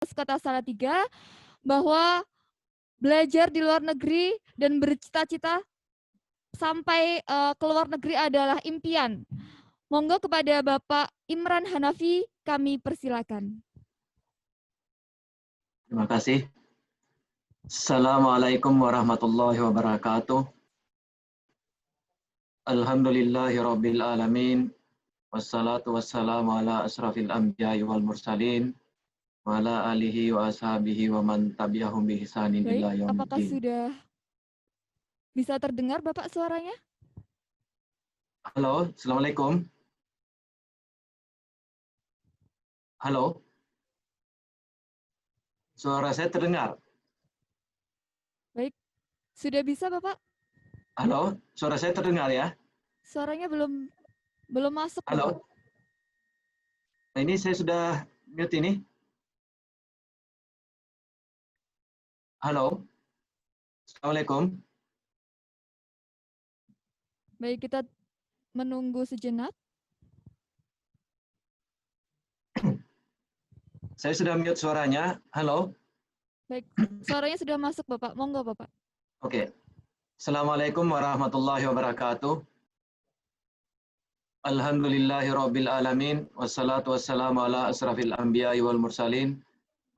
Kota Salatiga bahwa belajar di luar negeri dan bercita-cita sampai ke luar negeri adalah impian. Monggo kepada Bapak Imran Hanafi kami persilakan. Terima kasih. Assalamualaikum warahmatullahi wabarakatuh. Alhamdulillahirabbil alamin. Wassalatu wassalamu ala asrafil anbiya'i wal mursalin wa ala alihi wa ashabihi wa man tabi'ahum bi ihsanin Baik, ila apakah yaumiddin. sudah bisa terdengar Bapak suaranya? Halo, Assalamualaikum. Halo. Suara saya terdengar? Baik, sudah bisa Bapak? Halo, suara saya terdengar ya? Suaranya belum masuk Bapak. Halo. Nah, ini saya sudah mute ini. Halo. Assalamualaikum. Baik, kita menunggu sejenak. Saya sudah mute suaranya. Halo. Baik, suaranya sudah masuk Bapak. Monggo Bapak. Oke. Assalamualaikum warahmatullahi wabarakatuh. Alhamdulillahirabbil alamin wassalatu wassalamu ala asrafil anbiya'i wal mursalin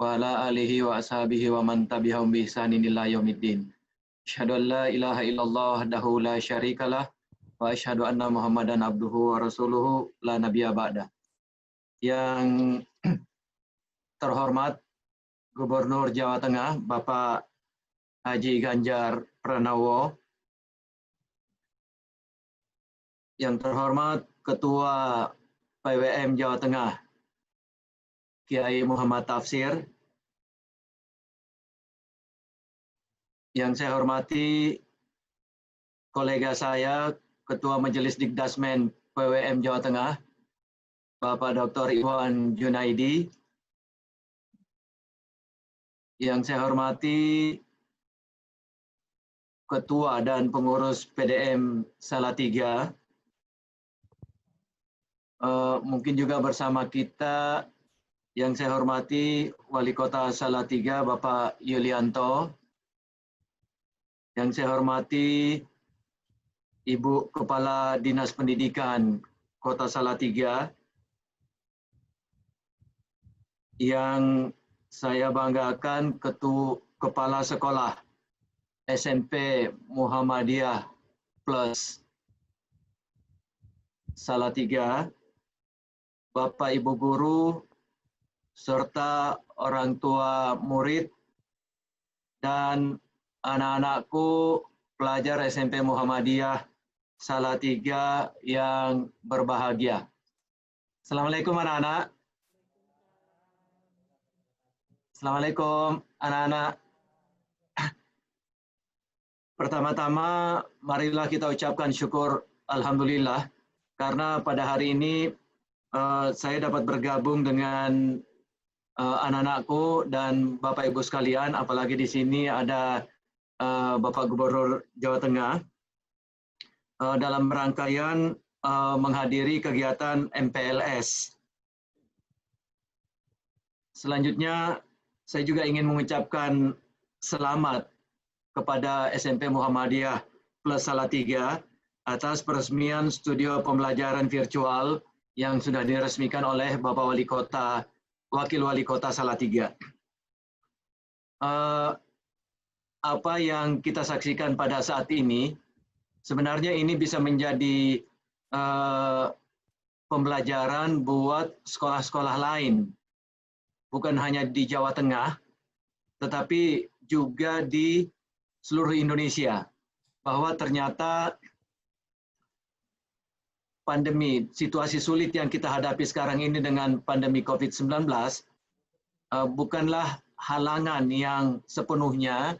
wa ala alihi wa ashabihi wa man tabi'ahum bi ihsanin ila yaumiddin. Asyhadu an la ilaha illallah wahdahu la syarikalah wa asyhadu anna Muhammadan abduhu wa rasuluhu la nabiyya ba'da. Yang terhormat Gubernur Jawa Tengah Bapak Haji Ganjar Pranowo, yang terhormat Ketua PWM Jawa Tengah Kiai Muhammad Tafsir, yang saya hormati kolega saya Ketua Majelis Dikdasmen PWM Jawa Tengah Bapak Dr. Iwan Junaidi, yang saya hormati Ketua dan Pengurus PDM Salatiga. Mungkin juga bersama kita yang saya hormati Wali Kota Salatiga Bapak Yulianto, yang saya hormati Ibu Kepala Dinas Pendidikan Kota Salatiga, yang saya banggakan Kepala Sekolah SMP Muhammadiyah Plus Salatiga, Bapak Ibu Guru, serta orang tua murid dan anak-anakku pelajar SMP Muhammadiyah Salatiga yang berbahagia. Assalamualaikum anak-anak. Assalamualaikum anak-anak. Pertama-tama marilah kita ucapkan syukur alhamdulillah karena pada hari ini saya dapat bergabung dengan anak-anakku dan Bapak Ibu sekalian, apalagi di sini ada Bapak Gubernur Jawa Tengah dalam rangkaian menghadiri kegiatan MPLS. Selanjutnya, saya juga ingin mengucapkan selamat kepada SMP Muhammadiyah Plus Salatiga atas peresmian studio pembelajaran virtual yang sudah diresmikan oleh Bapak Wali Kota, Wakil Wali Kota Salatiga. Apa yang kita saksikan pada saat ini, sebenarnya ini bisa menjadi pembelajaran buat sekolah-sekolah lain, bukan hanya di Jawa Tengah, tetapi juga di seluruh Indonesia, bahwa ternyata pandemi, situasi sulit yang kita hadapi sekarang ini dengan pandemi COVID-19 bukanlah halangan yang sepenuhnya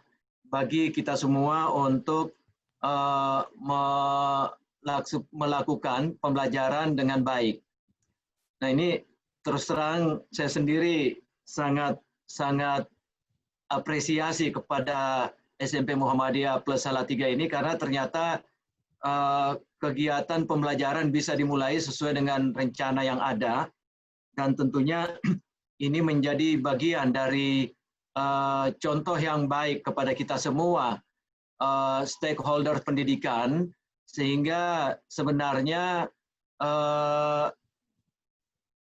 bagi kita semua untuk melakukan pembelajaran dengan baik. Nah, ini terus terang saya sendiri sangat apresiasi kepada SMP Muhammadiyah Plus Salatiga ini karena ternyata kegiatan pembelajaran bisa dimulai sesuai dengan rencana yang ada, dan tentunya ini menjadi bagian dari contoh yang baik kepada kita semua, stakeholder pendidikan, sehingga sebenarnya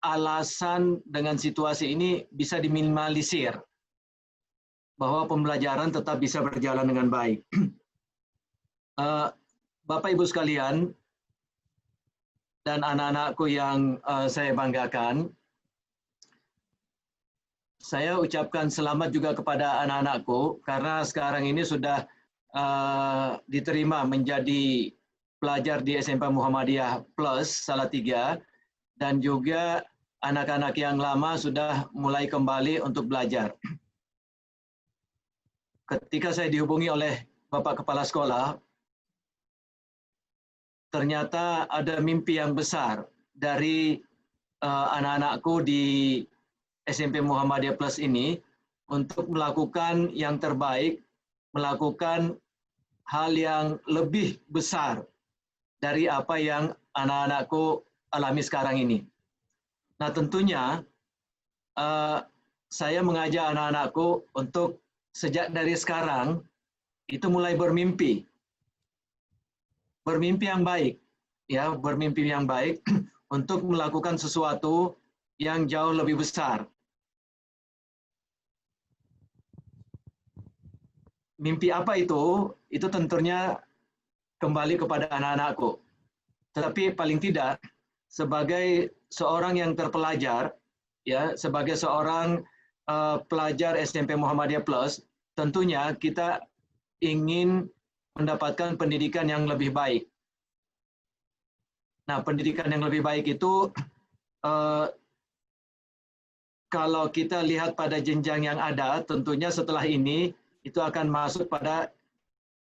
alasan dengan situasi ini bisa diminimalisir, bahwa pembelajaran tetap bisa berjalan dengan baik. Bapak Ibu sekalian, dan anak-anakku yang saya banggakan, saya ucapkan selamat juga kepada anak-anakku, karena sekarang ini sudah diterima menjadi pelajar di SMP Muhammadiyah Plus Salatiga, dan juga anak-anak yang lama sudah mulai kembali untuk belajar. Ketika saya dihubungi oleh Bapak Kepala Sekolah, ternyata ada mimpi yang besar dari anak-anakku di SMP Muhammadiyah Plus ini untuk melakukan yang terbaik, melakukan hal yang lebih besar dari apa yang anak-anakku alami sekarang ini. Nah, tentunya saya mengajak anak-anakku untuk sejak dari sekarang itu mulai bermimpi yang baik, ya, bermimpi yang baik untuk melakukan sesuatu yang jauh lebih besar. Mimpi apa itu? Itu tentunya kembali kepada anak-anakku. Tetapi paling tidak sebagai seorang yang terpelajar, ya, sebagai seorang pelajar SMP Muhammadiyah Plus, tentunya kita ingin mendapatkan pendidikan yang lebih baik. Nah, pendidikan yang lebih baik itu kalau kita lihat pada jenjang yang ada, tentunya setelah ini itu akan masuk pada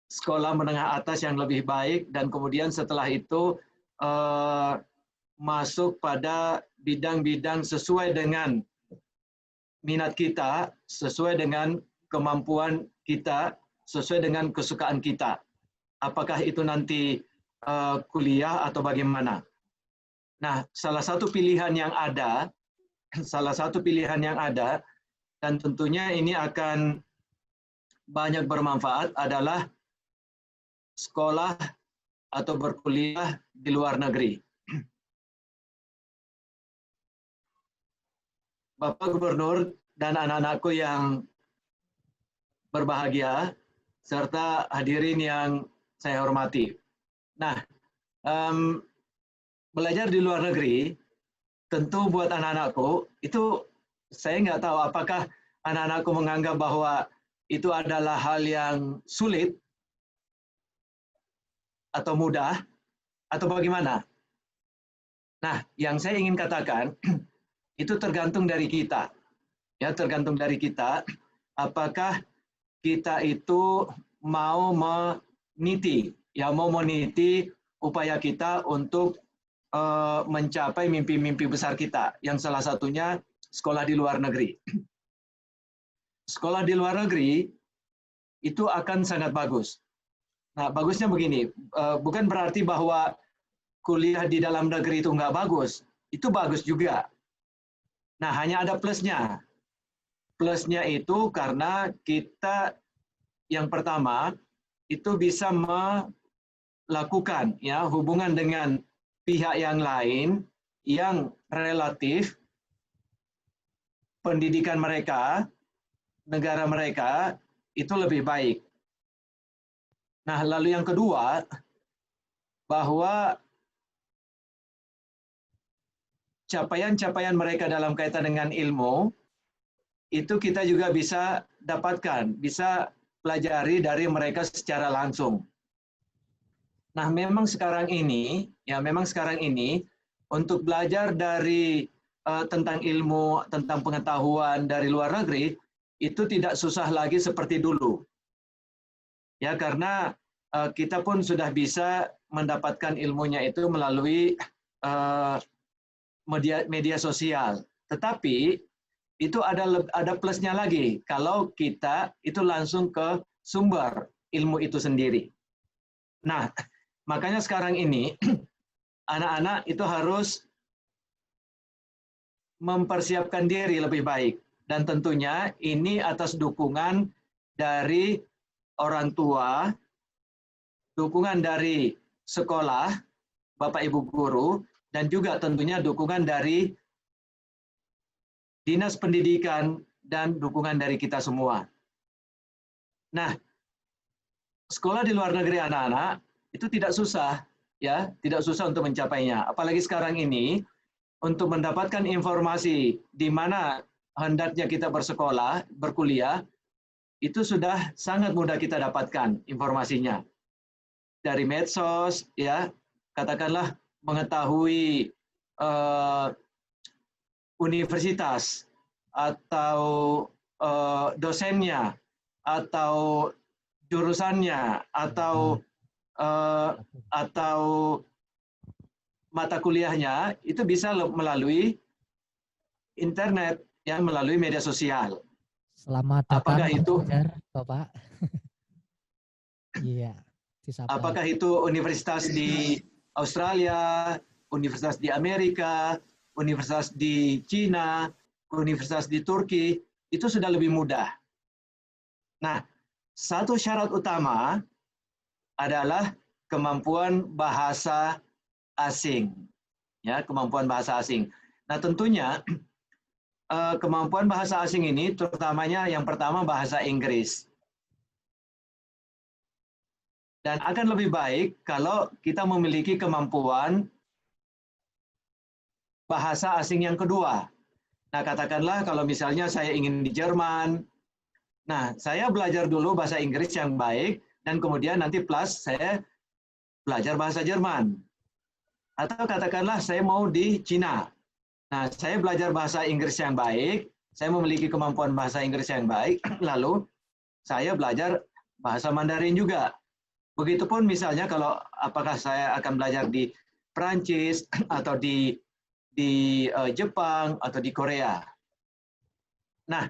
sekolah menengah atas yang lebih baik, dan kemudian setelah itu masuk pada bidang-bidang sesuai dengan minat kita, sesuai dengan kemampuan kita, sesuai dengan kesukaan kita. Apakah itu nanti kuliah atau bagaimana? Nah, salah satu pilihan yang ada, dan tentunya ini akan banyak bermanfaat adalah sekolah atau berkuliah di luar negeri. Bapak Gubernur dan anak-anakku yang berbahagia, serta hadirin yang saya hormati. Nah, belajar di luar negeri, tentu buat anak-anakku, itu saya nggak tahu apakah anak-anakku menganggap bahwa itu adalah hal yang sulit, atau mudah, atau bagaimana. Nah, yang saya ingin katakan, itu tergantung dari kita. Ya, tergantung dari kita, apakah kita itu mau meniti upaya kita untuk mencapai mimpi-mimpi besar kita, yang salah satunya sekolah di luar negeri. Sekolah di luar negeri itu akan sangat bagus. Nah, bagusnya begini, bukan berarti bahwa kuliah di dalam negeri itu nggak bagus, itu bagus juga. Nah, hanya ada plusnya. Plusnya itu karena kita yang pertama itu bisa melakukan, ya, hubungan dengan pihak yang lain yang relatif pendidikan mereka, negara mereka itu lebih baik. Nah, lalu yang kedua, bahwa capaian-capaian mereka dalam kaitan dengan ilmu, itu kita juga bisa dapatkan, bisa pelajari dari mereka secara langsung. Nah, memang sekarang ini, untuk belajar dari tentang ilmu, tentang pengetahuan dari luar negeri, itu tidak susah lagi seperti dulu. Ya, karena kita pun sudah bisa mendapatkan ilmunya itu melalui media sosial. Tetapi itu ada plusnya lagi kalau kita itu langsung ke sumber ilmu itu sendiri. Nah, makanya sekarang ini anak-anak itu harus mempersiapkan diri lebih baik. Dan tentunya ini atas dukungan dari orang tua, dukungan dari sekolah, Bapak Ibu guru, dan juga tentunya dukungan dari Dinas Pendidikan dan dukungan dari kita semua. Nah, sekolah di luar negeri anak-anak itu tidak susah, ya, tidak susah untuk mencapainya. Apalagi sekarang ini, untuk mendapatkan informasi di mana hendaknya kita bersekolah, berkuliah, itu sudah sangat mudah kita dapatkan informasinya. Dari medsos, ya, katakanlah mengetahui universitas atau dosennya atau jurusannya atau mata kuliahnya itu bisa melalui internet, ya, melalui media sosial. Selamat Apakah datang itu Bapak? Iya, apakah itu universitas di Australia, universitas di Amerika, universitas di Cina, universitas di Turki, itu sudah lebih mudah. Nah, satu syarat utama adalah kemampuan bahasa asing. Ya, kemampuan bahasa asing. Nah, tentunya kemampuan bahasa asing ini terutamanya yang pertama bahasa Inggris. Dan akan lebih baik kalau kita memiliki kemampuan bahasa asing yang kedua. Nah, katakanlah kalau misalnya saya ingin di Jerman, nah, saya belajar dulu bahasa Inggris yang baik, dan kemudian nanti plus saya belajar bahasa Jerman. Atau katakanlah saya mau di Cina. Nah, saya belajar bahasa Inggris yang baik, saya memiliki kemampuan bahasa Inggris yang baik, lalu saya belajar bahasa Mandarin juga. Begitupun misalnya kalau apakah saya akan belajar di Prancis atau di Jepang atau di Korea. Nah,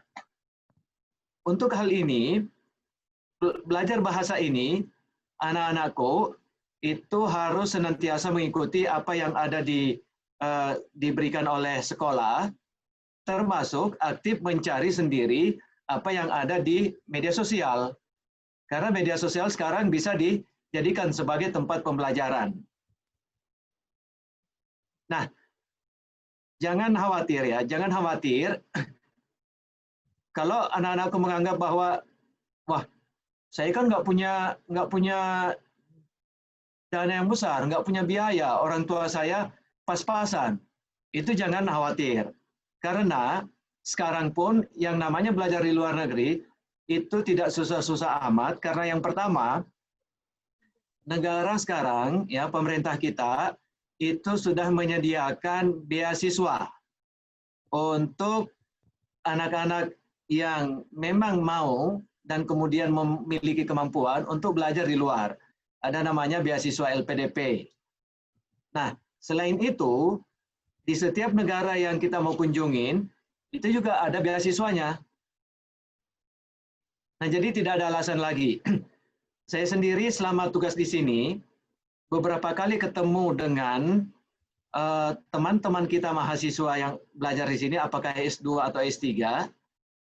untuk hal ini, belajar bahasa ini, anak-anakku itu harus senantiasa mengikuti apa yang ada diberikan oleh sekolah, termasuk aktif mencari sendiri apa yang ada di media sosial. Karena media sosial sekarang bisa dijadikan sebagai tempat pembelajaran. Nah, jangan khawatir ya, jangan khawatir kalau anak-anakku menganggap bahwa, wah, saya kan nggak punya dana yang besar, nggak punya biaya, orang tua saya pas-pasan. Itu jangan khawatir. Karena sekarang pun yang namanya belajar di luar negeri, itu tidak susah-susah amat, karena yang pertama, negara sekarang, ya, pemerintah kita, itu sudah menyediakan beasiswa untuk anak-anak yang memang mau dan kemudian memiliki kemampuan untuk belajar di luar. Ada namanya beasiswa LPDP. Nah, selain itu, di setiap negara yang kita mau kunjungin, itu juga ada beasiswanya. Nah, jadi tidak ada alasan lagi. Saya sendiri selama tugas di sini, beberapa kali ketemu dengan teman-teman kita mahasiswa yang belajar di sini, apakah S2 atau S3,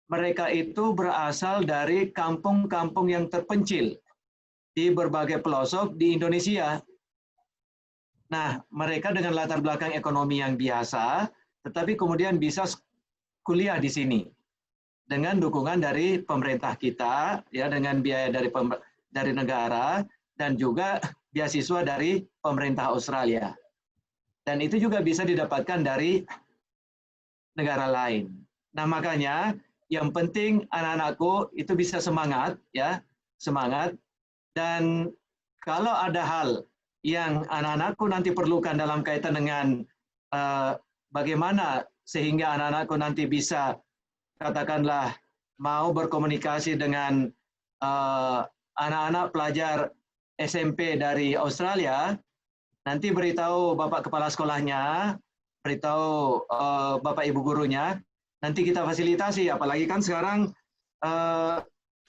mereka itu berasal dari kampung-kampung yang terpencil di berbagai pelosok di Indonesia. Nah, mereka dengan latar belakang ekonomi yang biasa, tetapi kemudian bisa kuliah di sini dengan dukungan dari pemerintah kita, ya, dengan biaya dari negara, dan juga beasiswa dari pemerintah Australia. Dan itu juga bisa didapatkan dari negara lain. Nah, makanya yang penting anak-anakku itu bisa semangat, ya, semangat. Dan kalau ada hal yang anak-anakku nanti perlukan dalam kaitan dengan bagaimana sehingga anak-anakku nanti bisa, katakanlah, mau berkomunikasi dengan anak-anak pelajar SMP dari Australia, nanti beritahu Bapak Kepala Sekolahnya, beritahu Bapak Ibu gurunya, nanti kita fasilitasi. Apalagi kan sekarang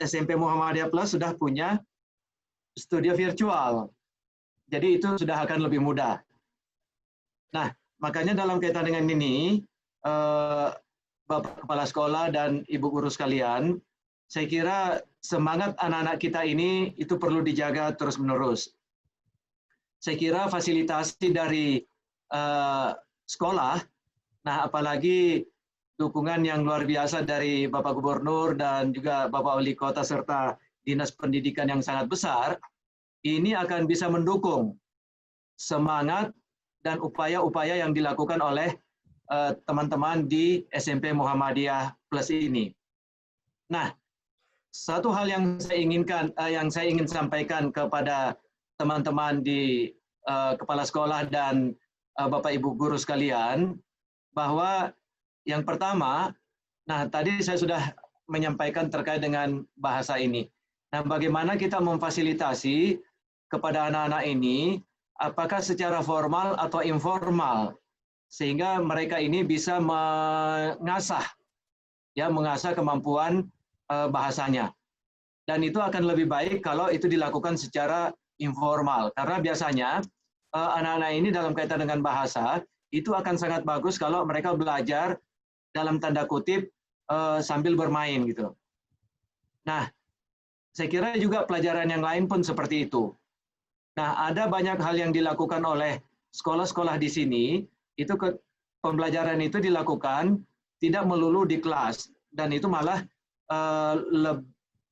SMP Muhammadiyah Plus sudah punya studio virtual. Jadi itu sudah akan lebih mudah. Nah, makanya dalam kaitan dengan ini, Bapak Kepala Sekolah dan Ibu Guru sekalian, saya kira semangat anak-anak kita ini itu perlu dijaga terus-menerus. Saya kira fasilitasi dari sekolah, nah apalagi dukungan yang luar biasa dari Bapak Gubernur dan juga Bapak Wali Kota serta Dinas Pendidikan yang sangat besar, ini akan bisa mendukung semangat dan upaya-upaya yang dilakukan oleh teman-teman di SMP Muhammadiyah Plus ini. Nah, satu hal yang saya ingin sampaikan kepada teman-teman di kepala sekolah dan Bapak Ibu guru sekalian, bahwa yang pertama, nah tadi saya sudah menyampaikan terkait dengan bahasa ini. Nah, bagaimana kita memfasilitasi kepada anak-anak ini, apakah secara formal atau informal, sehingga mereka ini bisa mengasah kemampuan bahasanya. Dan itu akan lebih baik kalau itu dilakukan secara informal, karena biasanya anak-anak ini dalam kaitan dengan bahasa itu akan sangat bagus kalau mereka belajar dalam tanda kutip sambil bermain gitu. Nah, saya kira juga pelajaran yang lain pun seperti itu. Nah, ada banyak hal yang dilakukan oleh sekolah-sekolah di sini, itu pembelajaran itu dilakukan tidak melulu di kelas, dan itu malah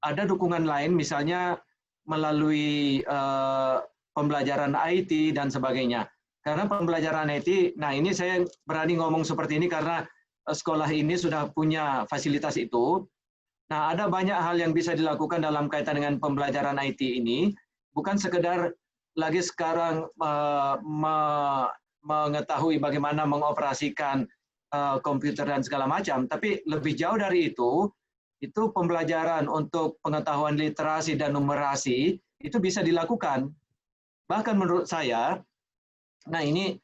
ada dukungan lain, misalnya melalui pembelajaran IT dan sebagainya. Karena pembelajaran IT, nah ini saya berani ngomong seperti ini karena sekolah ini sudah punya fasilitas itu. Nah, ada banyak hal yang bisa dilakukan dalam kaitan dengan pembelajaran IT ini, bukan sekedar lagi sekarang mengetahui bagaimana mengoperasikan komputer dan segala macam, tapi lebih jauh dari itu pembelajaran untuk pengetahuan literasi dan numerasi itu bisa dilakukan. Bahkan menurut saya, nah ini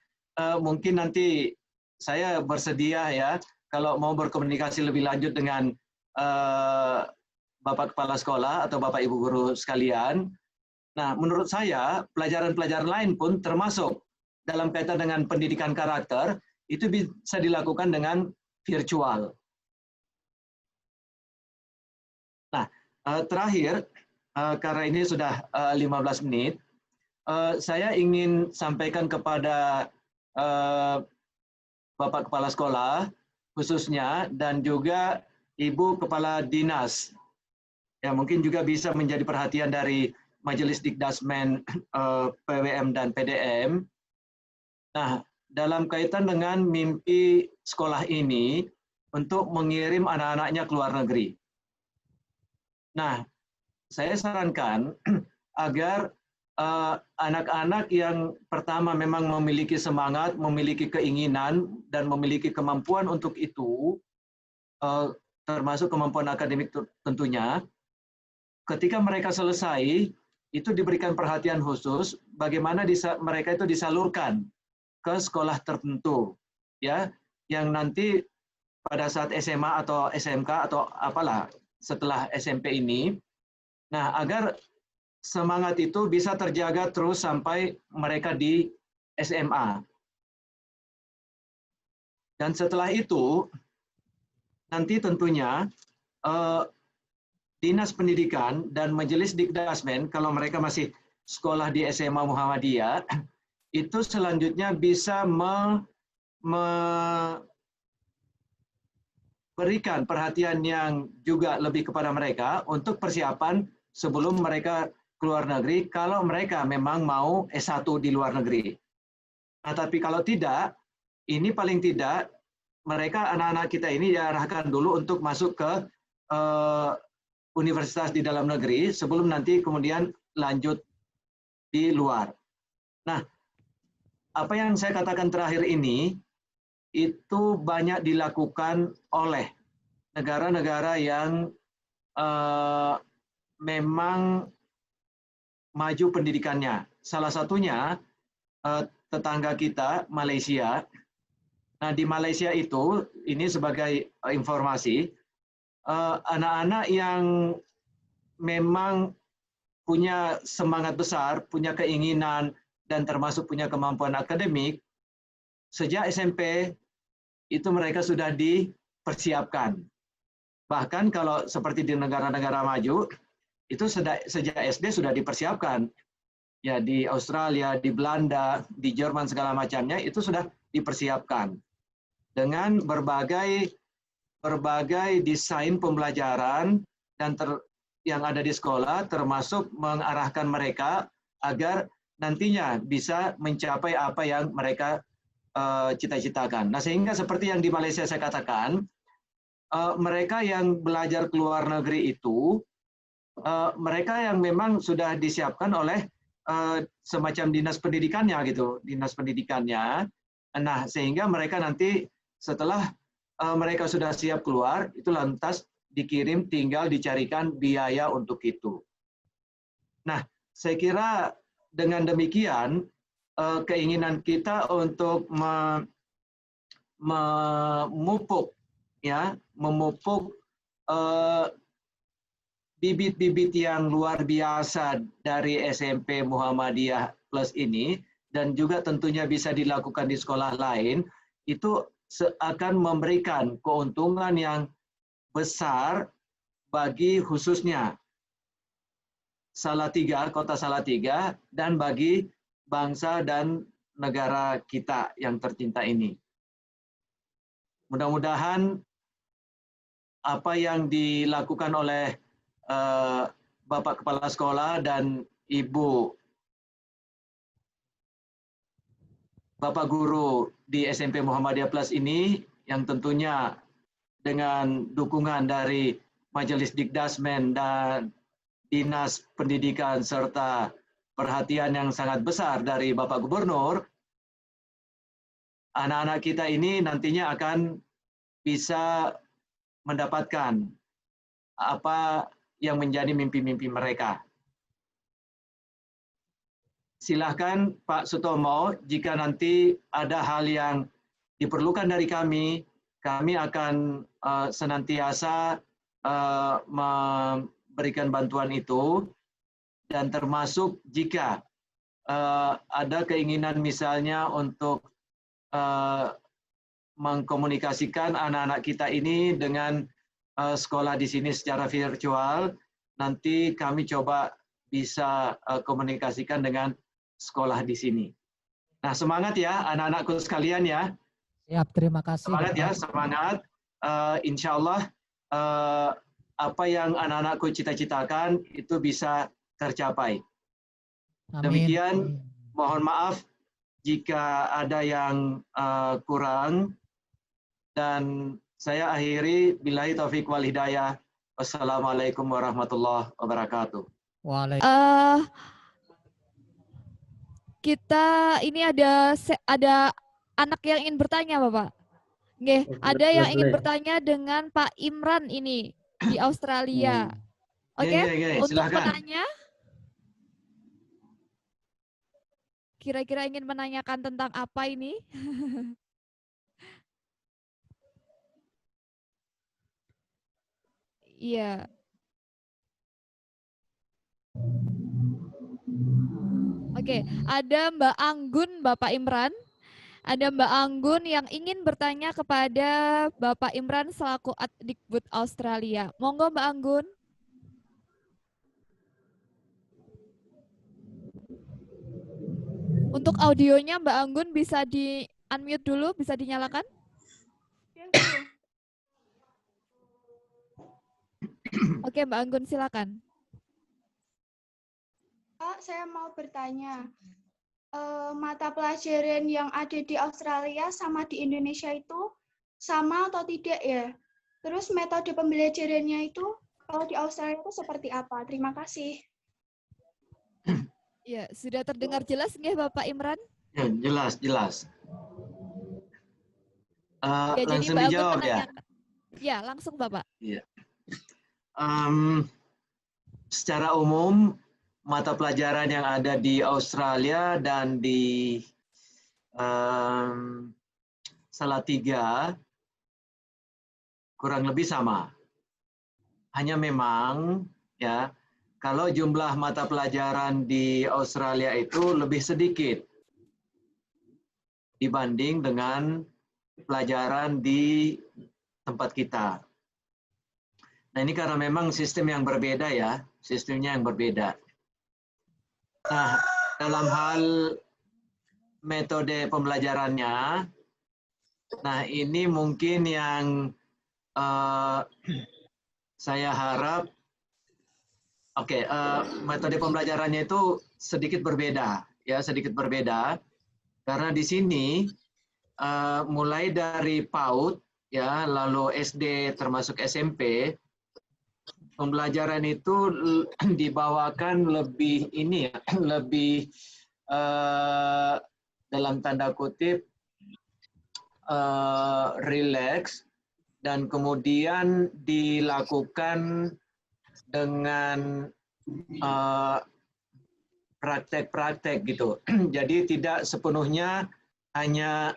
mungkin nanti saya bersedia ya, kalau mau berkomunikasi lebih lanjut dengan Bapak Kepala Sekolah atau Bapak Ibu Guru sekalian. Nah, menurut saya pelajaran-pelajaran lain pun termasuk dalam kaitan dengan pendidikan karakter itu bisa dilakukan dengan virtual. Nah, terakhir, karena ini sudah 15 menit, saya ingin sampaikan kepada Bapak Kepala Sekolah khususnya dan juga Ibu Kepala Dinas, ya mungkin juga bisa menjadi perhatian dari Majelis Dikdasmen, PWM dan PDM. Nah, dalam kaitan dengan mimpi sekolah ini untuk mengirim anak-anaknya ke luar negeri. Nah, saya sarankan agar anak-anak yang pertama memang memiliki semangat, memiliki keinginan, dan memiliki kemampuan untuk itu, termasuk kemampuan akademik tentunya, ketika mereka selesai, itu diberikan perhatian khusus bagaimana mereka itu disalurkan ke sekolah tertentu, ya, yang nanti pada saat SMA atau SMK atau apalah setelah SMP ini, nah agar semangat itu bisa terjaga terus sampai mereka di SMA. Dan setelah itu, nanti tentunya Dinas Pendidikan dan Majelis Dikdasmen, kalau mereka masih sekolah di SMA Muhammadiyah, itu selanjutnya bisa memberikan perhatian yang juga lebih kepada mereka untuk persiapan sebelum mereka keluar negeri, kalau mereka memang mau S1 di luar negeri. Nah, tapi kalau tidak, ini paling tidak mereka anak-anak kita ini diarahkan dulu untuk masuk ke universitas di dalam negeri sebelum nanti kemudian lanjut di luar. Nah, apa yang saya katakan terakhir ini itu banyak dilakukan oleh negara-negara yang memang maju pendidikannya. Salah satunya tetangga kita, Malaysia. Nah, di Malaysia itu, ini sebagai informasi, anak-anak yang memang punya semangat besar, punya keinginan, dan termasuk punya kemampuan akademik, sejak SMP itu mereka sudah dipersiapkan. Bahkan kalau seperti di negara-negara maju, itu sejak SD sudah dipersiapkan. Ya, di Australia, di Belanda, di Jerman segala macamnya itu sudah dipersiapkan dengan berbagai desain pembelajaran dan yang ada di sekolah, termasuk mengarahkan mereka agar nantinya bisa mencapai apa yang mereka cita-citakan. Nah, sehingga seperti yang di Malaysia saya katakan, mereka yang belajar ke luar negeri itu, mereka yang memang sudah disiapkan oleh semacam dinas pendidikannya gitu, dinas pendidikannya. Nah, sehingga mereka nanti setelah mereka sudah siap keluar, itu lantas dikirim, tinggal dicarikan biaya untuk itu. Nah, saya kira dengan demikian keinginan kita untuk memupuk bibit-bibit yang luar biasa dari SMP Muhammadiyah Plus ini, dan juga tentunya bisa dilakukan di sekolah lain, itu akan memberikan keuntungan yang besar bagi khususnya Salatiga, kota Salatiga, dan bagi bangsa dan negara kita yang tercinta ini. Mudah-mudahan apa yang dilakukan oleh Bapak Kepala Sekolah dan Ibu Bapak Guru di SMP Muhammadiyah Plus ini, yang tentunya dengan dukungan dari Majelis Dikdasmen dan Dinas Pendidikan serta perhatian yang sangat besar dari Bapak Gubernur, anak-anak kita ini nantinya akan bisa mendapatkan apa yang menjadi mimpi-mimpi mereka. Silahkan Pak Sutomo, jika nanti ada hal yang diperlukan dari kami akan senantiasa memberikan bantuan itu, dan termasuk jika ada keinginan misalnya untuk mengkomunikasikan anak-anak kita ini dengan sekolah di sini secara virtual, nanti kami coba bisa komunikasikan dengan sekolah di sini. Nah, semangat ya anak-anakku sekalian ya. Siap, terima kasih. Semangat Bapak. ya, semangat. Insya Allah apa yang anak-anakku cita-citakan itu bisa tercapai. Amin. Demikian, mohon maaf jika ada yang kurang, dan saya akhiri billahi taufik wal hidayah. Wassalamualaikum warahmatullahi wabarakatuh. Waalaikumsalam. Kita ini ada anak yang ingin bertanya, Bapak. Nggih, ada yang ingin bertanya dengan Pak Imran ini di Australia. Oke, untuk silakan. penanya, kira-kira ingin menanyakan tentang apa ini? Iya. Oke, ada Mbak Anggun, Bapak Imran. Ada Mbak Anggun yang ingin bertanya kepada Bapak Imran selaku Adikbud Australia. Monggo Mbak Anggun. Untuk audionya Mbak Anggun bisa di-unmute dulu, bisa dinyalakan? Oke, Mbak Anggun silakan. Pak, saya mau bertanya, mata pelajaran yang ada di Australia sama di Indonesia itu sama atau tidak ya? Terus metode pembelajarannya itu kalau di Australia itu seperti apa? Terima kasih. Ya, sudah terdengar jelas nggih Bapak Imran? Ya, jelas. Ya, jadi Langsung Mbak Anggun dijawab ya. Ya, langsung Bapak. Iya. Secara umum, mata pelajaran yang ada di Australia dan di Salatiga kurang lebih sama. Hanya memang ya, kalau jumlah mata pelajaran di Australia itu lebih sedikit dibanding dengan pelajaran di tempat kita. Nah, ini karena memang sistem yang berbeda ya, sistemnya yang berbeda. Nah, dalam hal metode pembelajarannya, nah ini mungkin yang saya harap, metode pembelajarannya itu sedikit berbeda, ya sedikit berbeda, karena di sini mulai dari PAUD, ya lalu SD termasuk SMP, pembelajaran itu dibawakan lebih ini ya, lebih dalam tanda kutip relax, dan kemudian dilakukan dengan praktek-praktek gitu. Jadi tidak sepenuhnya hanya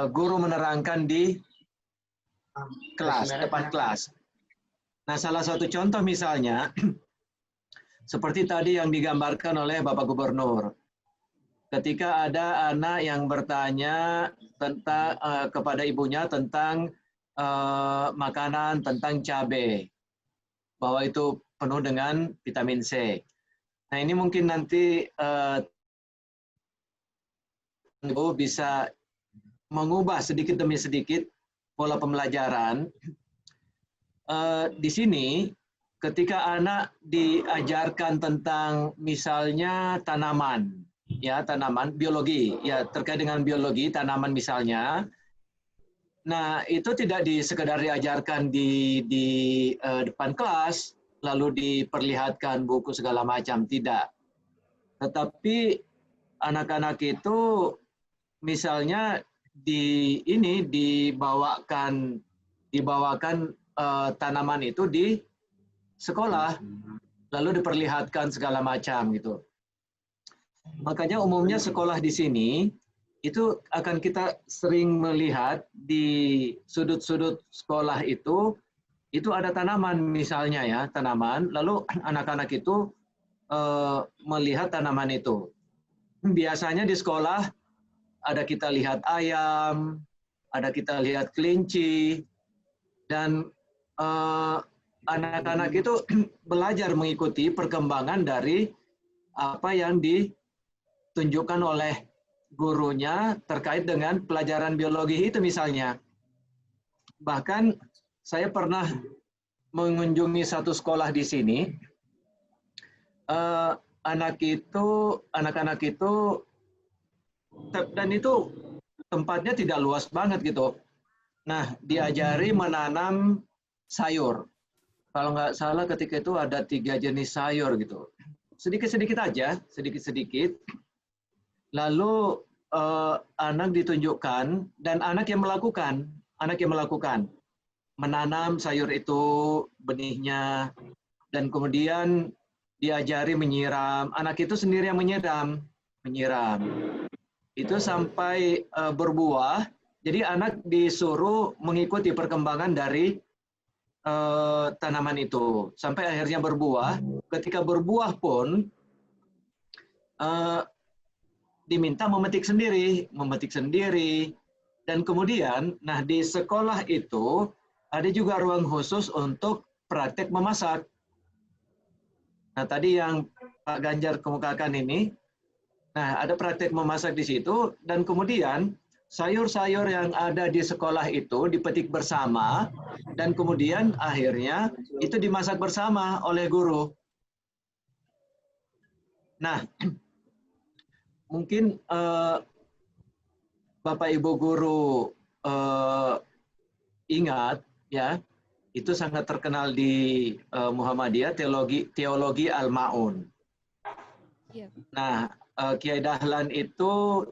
guru menerangkan di kelas, depan kelas. Nah, salah satu contoh misalnya seperti tadi yang digambarkan oleh Bapak Gubernur. Ketika ada anak yang bertanya tentang kepada ibunya tentang makanan, tentang cabai, bahwa itu penuh dengan vitamin C. Nah, ini mungkin nanti Ibu bisa mengubah sedikit demi sedikit pola pembelajaran. Di sini, ketika anak diajarkan tentang misalnya tanaman, ya tanaman biologi, ya terkait dengan biologi tanaman misalnya. Nah, itu tidak sekedar diajarkan di depan kelas, lalu diperlihatkan buku segala macam, tidak. Tetapi anak-anak itu misalnya dibawakan tanaman itu di sekolah, lalu diperlihatkan segala macam gitu. Makanya umumnya sekolah di sini itu akan kita sering melihat di sudut-sudut sekolah itu ada tanaman misalnya ya, tanaman, lalu anak-anak itu melihat tanaman itu. Biasanya di sekolah ada kita lihat ayam, ada kita lihat kelinci, dan anak-anak itu belajar mengikuti perkembangan dari apa yang ditunjukkan oleh gurunya terkait dengan pelajaran biologi itu misalnya. Bahkan saya pernah mengunjungi satu sekolah di sini, anak-anak itu dan itu tempatnya tidak luas banget gitu. Nah, diajari menanam sayur. Kalau nggak salah ketika itu ada 3 jenis sayur gitu. Sedikit-sedikit aja, sedikit-sedikit. Lalu anak ditunjukkan dan anak yang melakukan menanam sayur itu, benihnya, dan kemudian diajari menyiram. Anak itu sendiri yang menyiram. Itu sampai berbuah. Jadi anak disuruh mengikuti perkembangan dari tanaman itu sampai akhirnya berbuah. Ketika berbuah pun diminta memetik sendiri, dan kemudian, nah di sekolah itu ada juga ruang khusus untuk praktek memasak. Nah tadi yang Pak Ganjar kemukakan ini. Nah, ada praktek memasak di situ, dan kemudian sayur-sayur yang ada di sekolah itu dipetik bersama, dan kemudian akhirnya itu dimasak bersama oleh guru. Nah, mungkin Bapak Ibu guru ingat, ya, itu sangat terkenal di Muhammadiyah, teologi Al-Ma'un. Nah, Kiai Dahlan itu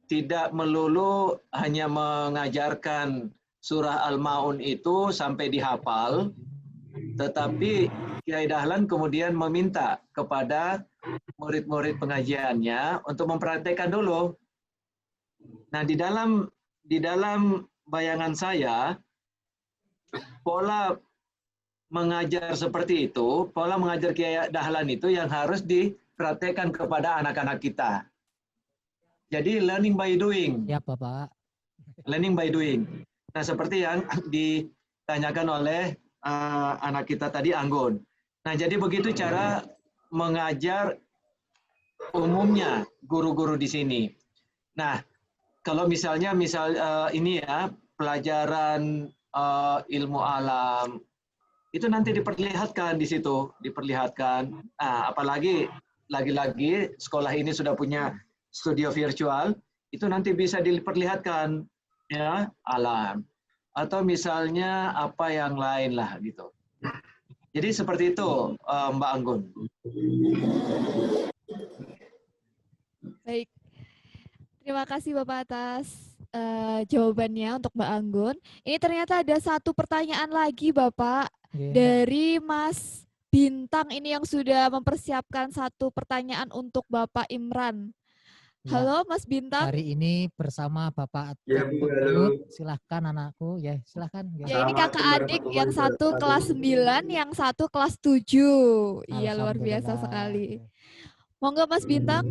tidak melulu hanya mengajarkan surah Al-Ma'un itu sampai dihafal, tetapi Kiai Dahlan kemudian meminta kepada murid-murid pengajiannya untuk mempraktekkan dulu. Nah, di dalam bayangan saya, pola mengajar seperti itu, pola mengajar Kiai Dahlan itu yang harus praktekkan kepada anak-anak kita. Jadi learning by doing. Ya, Bapak. Learning by doing. Nah, seperti yang ditanyakan oleh anak kita tadi, Anggun. Nah, jadi begitu cara mengajar umumnya guru-guru di sini. Nah, kalau misalnya ini ya, pelajaran ilmu alam, itu nanti diperlihatkan di situ, diperlihatkan. Nah, apalagi lagi-lagi sekolah ini sudah punya studio virtual, itu nanti bisa diperlihatkan ya alam atau misalnya apa yang lain lah gitu. Jadi seperti itu Mbak Anggun. Baik. Terima kasih Bapak atas jawabannya untuk Mbak Anggun. Ini ternyata ada satu pertanyaan lagi Bapak Nggih, dari Mas Bintang ini yang sudah mempersiapkan satu pertanyaan untuk Bapak Imran. Ya. Halo Mas Bintang. Hari ini bersama Bapak Ya, Bu, halo. Silahkan anakku, ya silahkan. Ya ini kakak adik, yang satu kelas 9, yang satu kelas 7. Iya luar biasa sekali. Monggo Mas Bintang.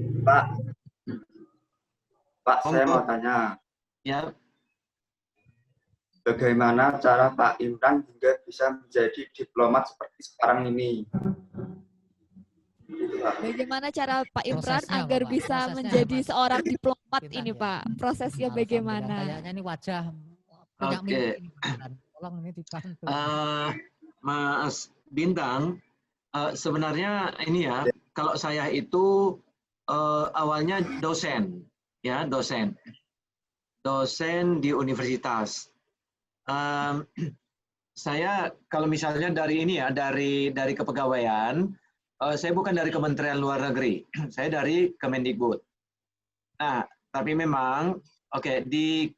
Pak, saya mau tanya. Ya. Bagaimana cara Pak Imran hingga bisa menjadi diplomat seperti sekarang ini? Bagaimana cara Pak Imran Prosesnya, agar Bapak. bisa Prosesnya, menjadi Mas seorang diplomat Bintang, ini ya. Pak? Prosesnya Alhamdulillah, bagaimana? Kayaknya ini wajah punya Oke. mimpi ini, beneran. Tolong ini dibantu. Mas Bintang, sebenarnya ini ya, kalau saya itu awalnya dosen, ya dosen di universitas. Saya kalau misalnya dari ini ya, dari kepegawaian, saya bukan dari Kementerian Luar Negeri, saya dari Kemendikbud. Nah, tapi memang, di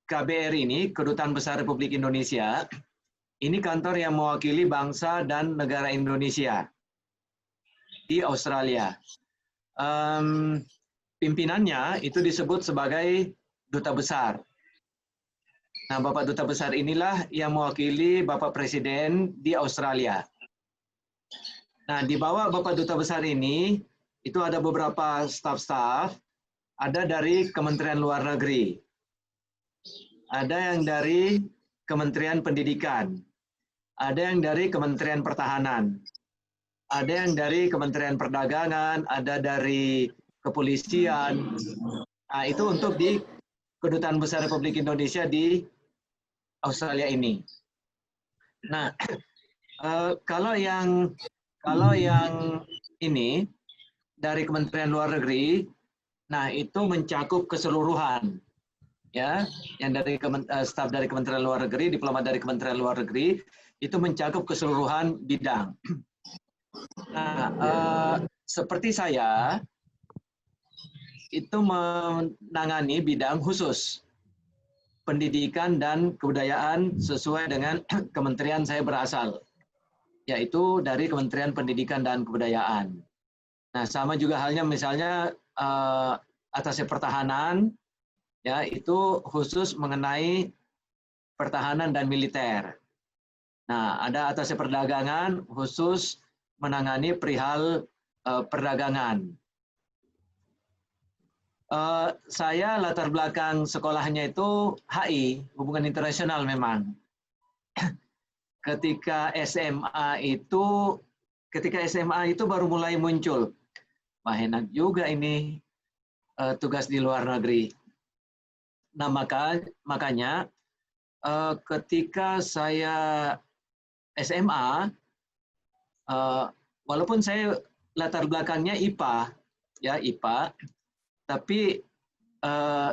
KBRI ini, Kedutaan Besar Republik Indonesia, ini kantor yang mewakili bangsa dan negara Indonesia di Australia. Pimpinannya itu disebut sebagai Duta Besar. Nah, Bapak Duta Besar inilah yang mewakili Bapak Presiden di Australia. Nah, di bawah Bapak Duta Besar ini, itu ada beberapa staf-staf, ada dari Kementerian Luar Negeri, ada yang dari Kementerian Pendidikan, ada yang dari Kementerian Pertahanan, ada yang dari Kementerian Perdagangan, ada dari Kepolisian. Nah, itu untuk di Kedutaan Besar Republik Indonesia di Australia ini. Nah, kalau yang ini dari Kementerian Luar Negeri, nah itu mencakup keseluruhan, ya, yang dari staf dari Kementerian Luar Negeri, diplomat dari Kementerian Luar Negeri, itu mencakup keseluruhan bidang. Nah, seperti saya itu menangani bidang khusus pendidikan dan kebudayaan sesuai dengan kementerian saya berasal, yaitu dari Kementerian Pendidikan dan Kebudayaan. Nah, sama juga halnya misalnya atasnya pertahanan, ya itu khusus mengenai pertahanan dan militer. Nah, ada atasnya perdagangan khusus menangani perihal perdagangan. Saya latar belakang sekolahnya itu HI, hubungan internasional memang. Ketika SMA itu baru mulai muncul. Wah, enak juga ini tugas di luar negeri. Nah, makanya ketika saya SMA, walaupun saya latar belakangnya IPA, ya IPA, tapi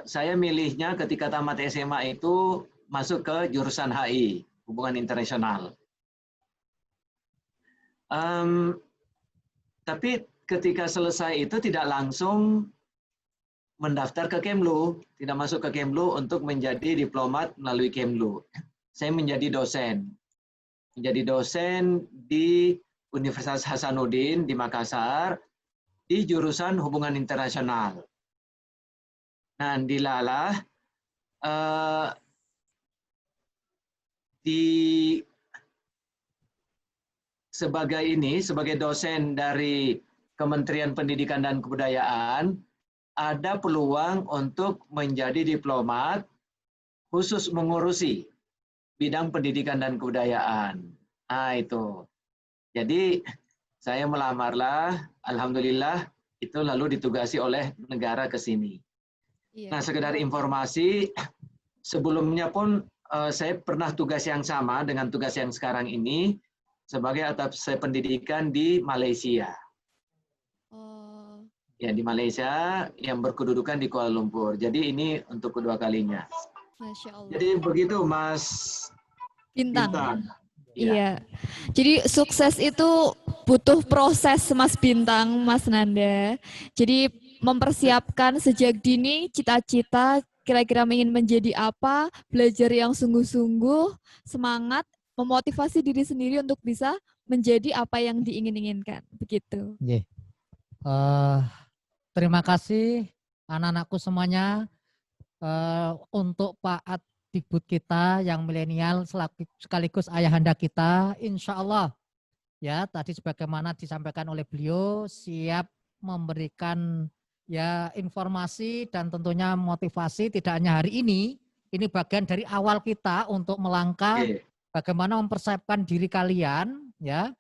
saya milihnya ketika tamat SMA itu masuk ke jurusan HI, hubungan internasional. Tapi ketika selesai itu tidak langsung mendaftar ke Kemlu, tidak masuk ke Kemlu untuk menjadi diplomat melalui Kemlu. Saya menjadi dosen di Universitas Hasanuddin di Makassar di jurusan hubungan internasional. Nah, dilalah sebagai dosen dari Kementerian Pendidikan dan Kebudayaan ada peluang untuk menjadi diplomat khusus mengurusi bidang pendidikan dan kebudayaan. Nah itu. Jadi saya melamarlah, alhamdulillah itu lalu ditugasi oleh negara ke sini. Iya. Nah sekedar informasi, sebelumnya pun saya pernah tugas yang sama dengan tugas yang sekarang ini sebagai atasé pendidikan di Malaysia. Oh, Ya di Malaysia yang berkedudukan di Kuala Lumpur. Jadi ini untuk kedua kalinya. Masya Allah. Jadi begitu Mas Bintang. Bintang. Iya. Jadi sukses itu butuh proses Mas Bintang, Mas Nanda. Jadi mempersiapkan sejak dini cita-cita kira-kira ingin menjadi apa, belajar yang sungguh-sungguh, semangat, memotivasi diri sendiri untuk bisa menjadi apa yang diingin-inginkan. Begitu. Nggih. Terima kasih anak-anakku semuanya untuk Pak Adikbud kita yang milenial sekaligus ayahanda kita, insya Allah ya tadi sebagaimana disampaikan oleh beliau siap memberikan ya informasi dan tentunya motivasi tidak hanya hari ini bagian dari awal kita untuk melangkah bagaimana mempersiapkan diri kalian ya.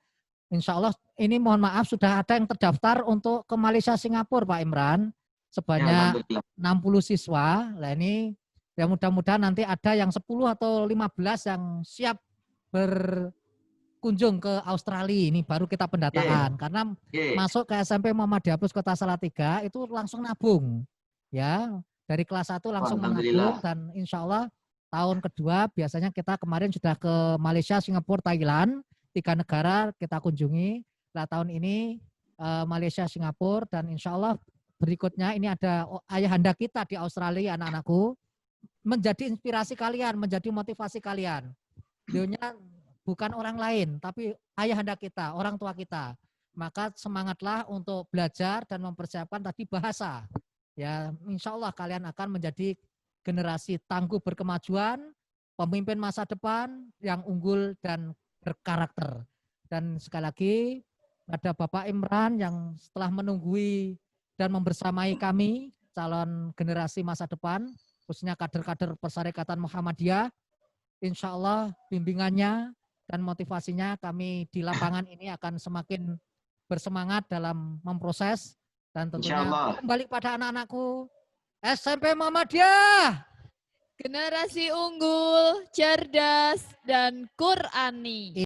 Insya Allah ini mohon maaf sudah ada yang terdaftar untuk ke Malaysia Singapura Pak Imran sebanyak 60 siswa. Nah ini ya mudah-mudahan nanti ada yang 10 atau 15 yang siap berkunjung ke Australia. Ini baru kita pendataan karena masuk ke SMP Muhammadiyah Plus Kota Salatiga itu langsung nabung ya dari kelas 1 langsung menabung dan insya Allah tahun kedua biasanya kita kemarin sudah ke Malaysia, Singapura, Thailand 3 negara kita kunjungi. Nah tahun ini Malaysia, Singapura dan insya Allah berikutnya ini ada ayahanda kita di Australia anak-anakku menjadi inspirasi kalian, menjadi motivasi kalian. Beliaunya bukan orang lain tapi ayahanda kita, orang tua kita. Maka semangatlah untuk belajar dan mempersiapkan tadi bahasa. Ya insya Allah kalian akan menjadi generasi tangguh berkemajuan, pemimpin masa depan yang unggul dan berkarakter. Dan sekali lagi ada Bapak Imran yang setelah menunggui dan membersamai kami calon generasi masa depan khususnya kader-kader Persyarikatan Muhammadiyah, insya Allah bimbingannya dan motivasinya kami di lapangan ini akan semakin bersemangat dalam memproses dan tentunya kembali pada anak-anakku SMP Muhammadiyah. Generasi unggul, cerdas, dan Qurani.